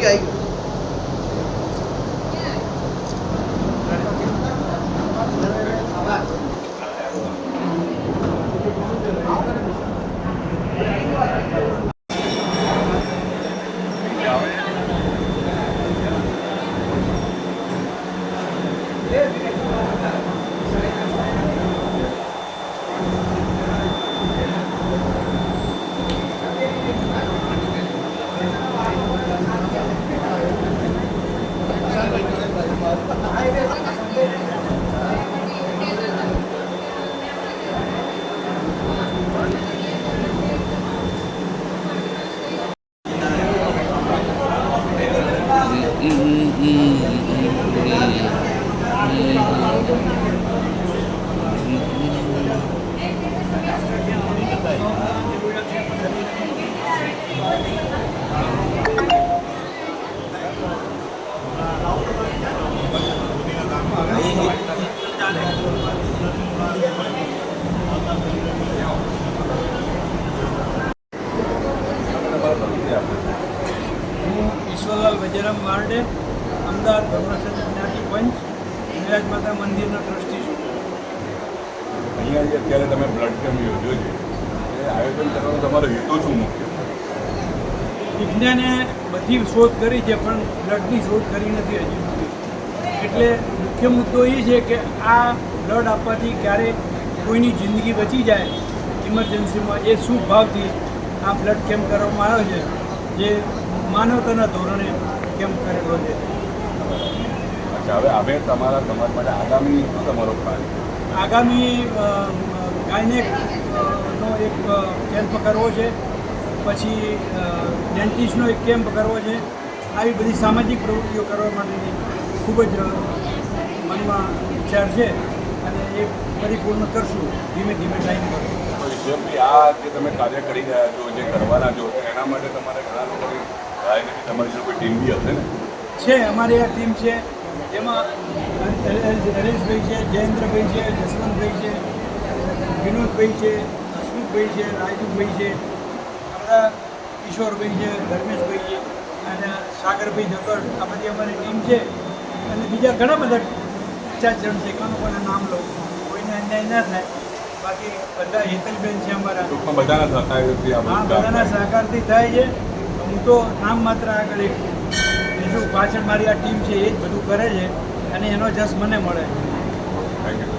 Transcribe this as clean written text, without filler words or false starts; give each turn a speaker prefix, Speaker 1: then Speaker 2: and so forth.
Speaker 1: ગયો
Speaker 2: ઈશ્વરલાલ વજરામ વાર્ડે અમદાવાદ બ્રહ્મસંત જ્ઞાતિ પંચ નિરાજ માતા મંદિરનો ટ્રસ્ટી છું.
Speaker 3: અહીંયા જે અત્યારે તમે બ્લડ કેમ્પ યોજ્યો છે એ આયોજન કરવાનો તમારો હેતુ શું મુખ્ય?
Speaker 2: વિજ્ઞાને બધી શોધ કરી છે પણ બ્લડની શોધ કરી નથી હજી સુધી. એટલે મુખ્ય મુદ્દો એ છે કે આ બ્લડ આપવાથી ક્યારે કોઈની જિંદગી બચી જાય ઇમરજન્સીમાં, એ શુભ ભાવથી આ બ્લડ કેમ્પ કરવામાં આવ્યો છે, જે માનવતાના ધોરણે કેમ્પ કરેલો છે.
Speaker 3: અચ્છા, હવે અમે તમારા સમાજ માટે આગામી શું તમારો પ્લાન?
Speaker 2: આગામી ગાયનેક નો એક કેમ્પ કરવો છે, પછી ડેન્ટિસ્ટનો એક કેમ્પ કરવો છે. આવી બધી સામાજિક પ્રવૃત્તિઓ કરવા માટેની ખૂબ જ મનમાં વિચાર છે અને એ પરિપૂર્ણ કરશું ધીમે ધીમે ટાઈમ પર.
Speaker 3: ઈશ્વરભાઈ, આ જે તમે કાર્ય કરી રહ્યા છો, જે કરવાના છો, એના માટે તમારે ઘણા લોકોની સહાય નથી, તમારી જોડે કોઈ ટીમ બી હશે ને?
Speaker 2: છે, અમારી આ ટીમ છે, જેમાં હરેશભાઈ છે, જયેન્દ્રભાઈ છે, જસવંતભાઈ છે, વિનોદભાઈ છે, હસમુખભાઈ છે, રાજુભાઈ છે, આપણા કિશોરભાઈ છે, ધર્મેશભાઈ છે અને સાગરભાઈ જકડ. આ બધી અમારી ટીમ છે અને બીજા ઘણા બધા 50 જણ છે. કોના નામ લઉં, કોઈને અન્યાય ના થાય. બાકી બધા હેતલબેન છે અમારા,
Speaker 3: ટૂંકમાં બધાના સહકારથી આ
Speaker 2: હા,
Speaker 3: બધું
Speaker 2: બધાના સહકારથી થાય છે. હું તો નામ માત્ર આગળ એક બીજું પાછળ મારી આ ટીમ છે એ જ બધું કરે છે અને એનો જસ મને મળે.
Speaker 3: Thank you.